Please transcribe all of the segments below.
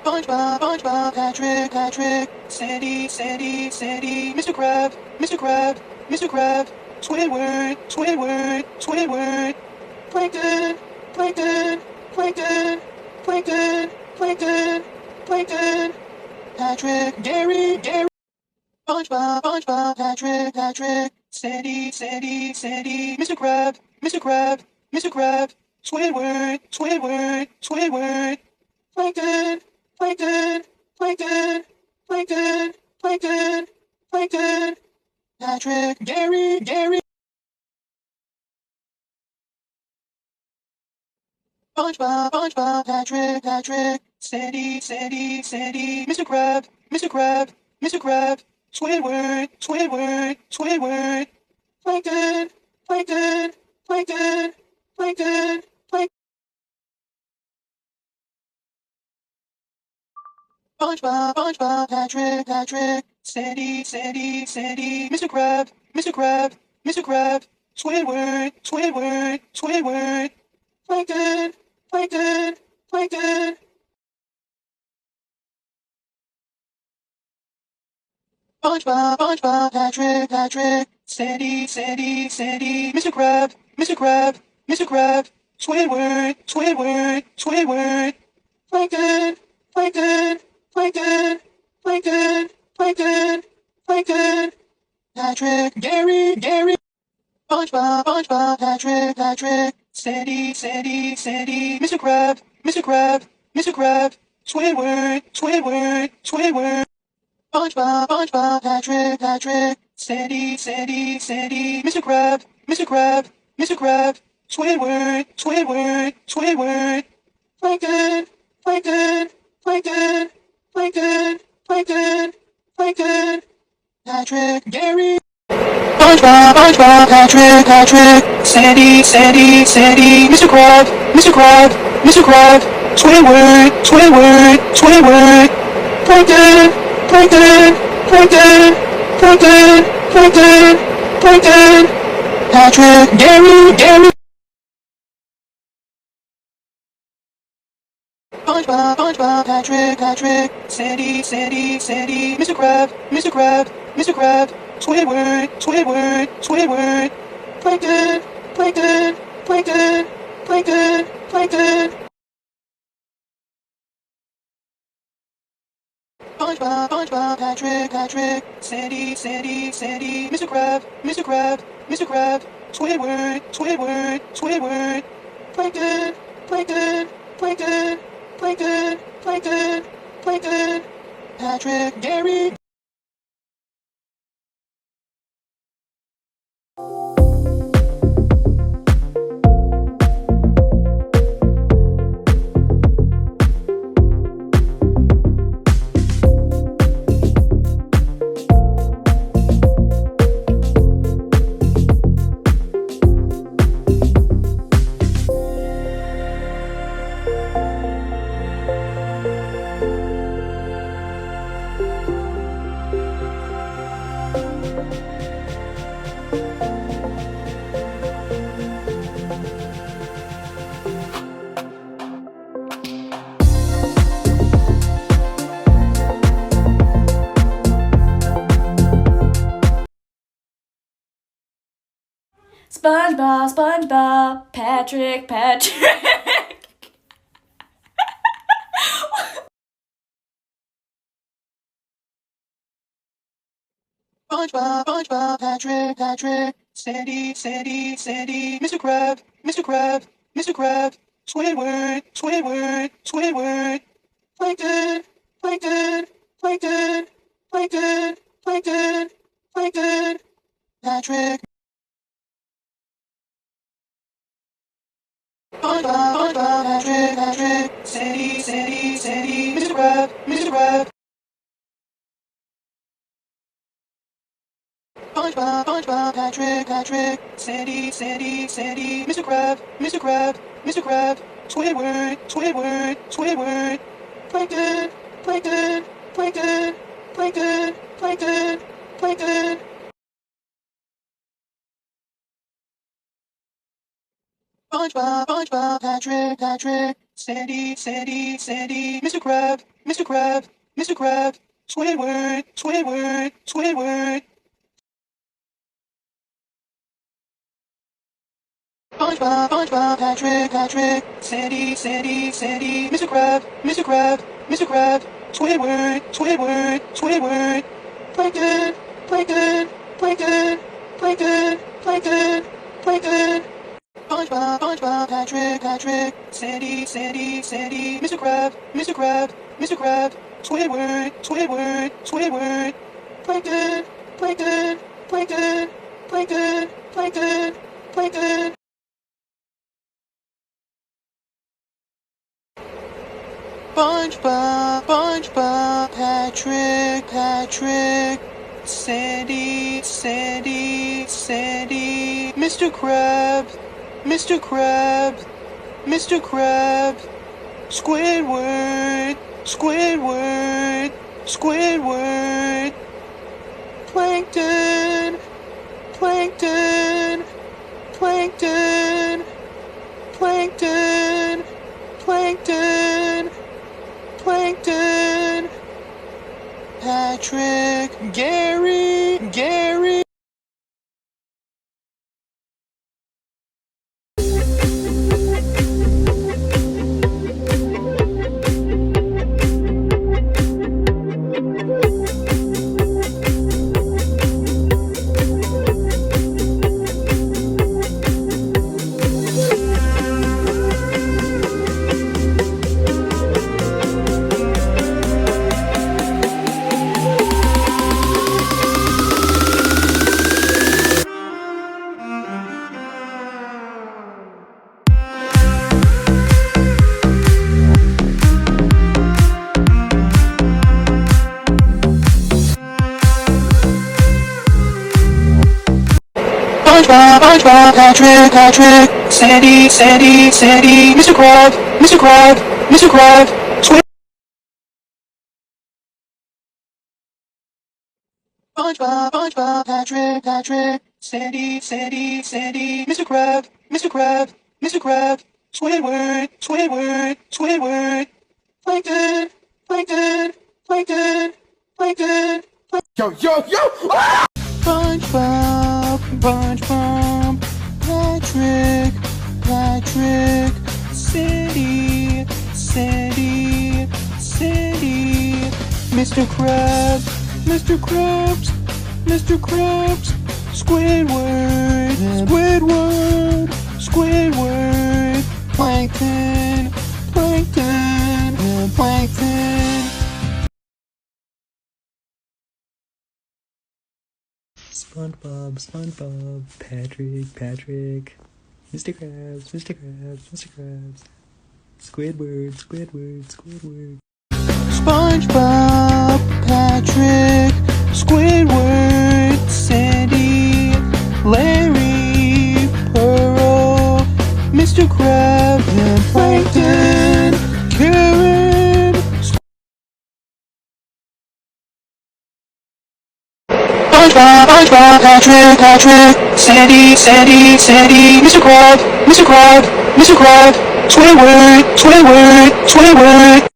SpongeBob, SpongeBob, Patrick, Patrick, Sandy, Sandy, Sandy, Mr. Krab, Mr. Krab, Mr. Krab, Squidward, Squidward, Squidward, Plankton, Plankton, Plankton, Plankton, Plankton, Plankton, Patrick, Gary, Gary, SpongeBob, SpongeBob, Patrick, Patrick, Sandy, Sandy, Sandy, Mr. Krab, Mr. Krab, Mr. Krab, Squidward, Squidward, Squidward, Plankton, Plankton, Plankton, Plankton, Plankton, Plankton, Patrick, Gary, Gary, SpongeBob, SpongeBob, Patrick, Patrick, Sandy, Sandy, Sandy, Mr. Krab, Mr. Krab, Mr. Krab, Squidward, Squidward, Squidward, Plankton, Plankton, Plankton, Plankton, Plankton, SpongeBob, SpongeBob, Patrick, Patrick, Sandy, Sandy, Sandy, Mr. Krab, Mr. Krab, Mr. Krab, Squidward, Squidward, Squidward, Plankton, Plankton, Plankton, SpongeBob, SpongeBob, Patrick, Patrick, Sandy, Sandy, Sandy, Mr. Krab, Mr. Krab, Mr. Krab, Squidward, Squidward, Squidward, Plankton, Plankton, Plankton, Plankton, Plankton, Plankton, Patrick, Gary, Gary, SpongeBob, SpongeBob, Patrick, Patrick, Sandy, Sandy, Sandy, Mr. Krab, Mr. Krab, Mr. Krab, Squidward, Squidward, Squidward, SpongeBob, SpongeBob, Patrick, Patrick, Sandy, Sandy, Sandy, Mr. Krab, Mr. Krab, Mr. Krab, Squidward, Squidward, Squidward, Plankton, Plankton, Plankton, Plankton, Plankton, Plankton, Patrick, Gary, SpongeBob, SpongeBob, Patrick, Patrick, Sandy, Sandy, Sandy, Mr. Krab, Mr. Krab, Mr. Krab, Squidward, Squidward, Squidward, Plankton, Plankton, Plankton, Plankton, Plankton, Plankton, Patrick, Gary, Gary, SpongeBob, SpongeBob, Patrick, Patrick, Sandy, Sandy, Sandy, Mr. Krab, Mr. Krab, Mr. Krab, Squidward, Squidward, Squidward, Plankton, Plankton, Plankton, Plankton, Plankton, SpongeBob, SpongeBob, Patrick, Patrick, Sandy, Sandy, Sandy, Mr. Krab, Mr. Krab, Mr. Krab, Squidward, Squidward, Squidward, Plankton, Plankton, Plankton, Plankton, Plankton, Plankton, Patrick, Gary. SpongeBob, SpongeBob, Patrick, Patrick. SpongeBob, SpongeBob, Patrick, Patrick, Sandy, Sandy, Sandy, Mr. Krab, Mr. Krab, Mr. Krab, Squidward, Squidward, Squidward, Plankton, Plankton, Plankton, Plankton, Plankton, Plankton, Patrick, SpongeBob, SpongeBob, Patrick, Patrick, Sandy, Sandy, Sandy, Mr. Krab, Mr. Krab, SpongeBob, SpongeBob, Patrick, Patrick, Sandy, Sandy, Sandy, Mr. Krab, Mr. Krab, Mr. Krab, Squidward, Squidward, Squidward, Plankton, Plankton, Plankton, Plankton, Plankton, Plankton, SpongeBob, SpongeBob, Patrick, Patrick, Sandy, Sandy, Sandy, Mr. Krab, Mr. Krab, Mr. Krab, Squidward, Squidward, Squidward. SpongeBob, SpongeBob, Patrick, Patrick, Sandy, Sandy, Sandy, Mr. Krab, Mr. Krab, Mr. Krab, Squidward, Squidward, Squidward. Plankton, Plankton, Plankton, Plankton, Plankton, Plankton. SpongeBob, SpongeBob, Patrick, Patrick, Sandy, Sandy, Sandy, Mr. Krab, Mr. Krab, Mr. Krab, Squidward, Squidward, Squidward. Plankton, Plankton, Plankton, Plankton, Plankton, Plankton. SpongeBob, SpongeBob, Patrick, Patrick, Sandy, Sandy, Sandy, Mr. Krab, Mr. Krab, Mr. Krab, Squidward, Squidward, Squidward, Plankton, Plankton, Plankton, Plankton, Plankton, Plankton, Patrick, Gary, Gary. SpongeBob, SpongeBob, Patrick, Patrick, Sandy, Sandy, Sandy, Mr. Krab, Mr. Krab, Mr. Krab, Squid. SpongeBob, SpongeBob, Patrick, Patrick, Sandy, Sandy, Sandy, Mr. Krab, Mr. Krab, Mr. Krab, Squidward, Squidward, Squidward. Plankton, Plankton, Plankton, Plankton, Plankton. Yo, yo, yo! Ah! SpongeBob, SpongeBob, Patrick, Patrick, Sandy, Sandy, Sandy, Mr. Krabs, Mr. Krabs, Mr. Krabs, Squidward, Squidward, Squidward, Plankton, Plankton, Plankton. SpongeBob, SpongeBob, Patrick, Patrick, Mr. Krabs, Mr. Krabs, Mr. Krabs, Squidward, Squidward, Squidward. SpongeBob, Patrick, Squidward, Sandy, Larry, Pearl, Mr. Krabs, and Plankton, Karen. SpongeBob, SpongeBob, Patrick, Patrick, Sandy, Sandy, Sandy, Mr. Krab, Mr. Krab, Mr. Krab, Squidward, Squidward, Squidward.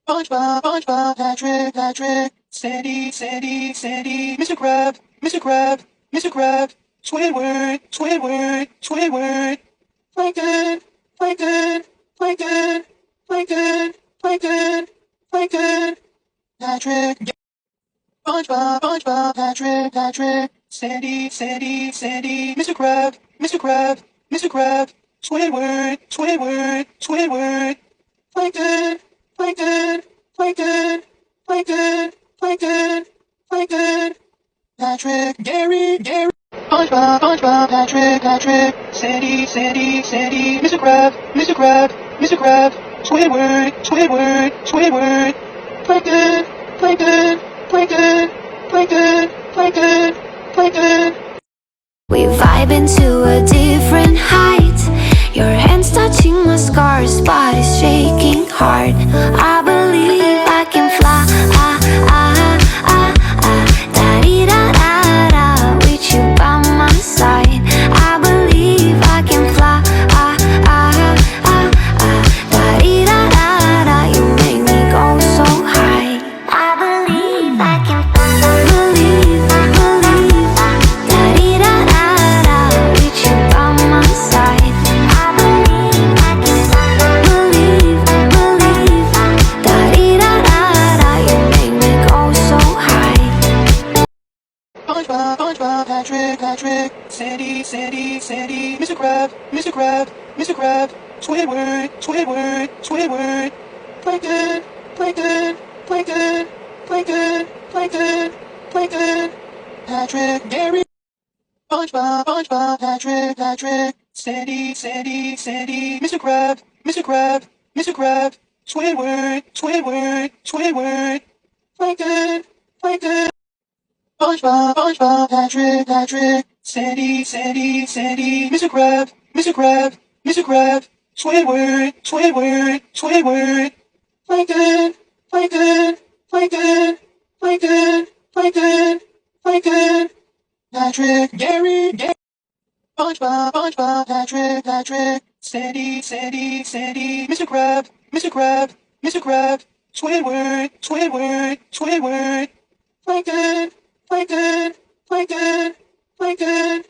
SpongeBob, SpongeBob, Patrick, Patrick, Sandy, Sandy, Sandy, Mr. Krab, Mr. Krab, Mr. Krab, Squidward, Squidward, Squidward. Plankton, Plankton, Plankton, Plankton, Plankton, Plankton. Patrick. SpongeBob, SpongeBob, Patrick, Patrick, Sandy, Sandy, Sandy, Mr. Krab, Mr. Krab, Mr. Krab, Squidward, Squidward, Squidward. Plankton, Plankton, Plankton, Plankton, Plankton, Plankton. Patrick, Gary, Gary. SpongeBob, SpongeBob, Patrick, Patrick, Sandy, Sandy, Sandy, Mr. Krab, Mr. Krab, Mr. Krab, Squidward, Squidward, Squidward. Plankton, Plankton, Plankton, Plankton, Plankton, Plankton. We vibe into a different height. Your hands touching my scars, body's shaking hard. I believe I can fly. Da-dee-da-da-da, with you by my side. I believe I can fly. Da-dee-da-da-da. Sandy, Sandy, Mr. Krab, Mr. Krab, Mr. Krab, Squidward, Squidward, Squidward, Plankton, Plankton, Plankton, Plankton, Plankton, Plankton, Patrick, Gary, SpongeBob, SpongeBob, Patrick, Patrick, Sandy, Sandy, Sandy, Mr. Krab, Mr. Krab, Mr. Krab, Squidward, Squidward, Squidward, Plankton, Plankton, SpongeBob, SpongeBob, Patrick, Patrick, Sandy, Sandy, Sandy, Mr. Krab, Mr. Krab, Mr. Krab, Squidward, Squidward, Squidward, Plankton, Plankton, Plankton, Plankton, Plankton, Plankton, Patrick, Gary, Gary, SpongeBob, SpongeBob, Patrick, Patrick, Sandy, Sandy, Sandy, Mr. Krab, Mr. Krab, Mr. Krab, Squidward, Squidward, Squidward, Plankton, Plankton, Plankton, Plankton,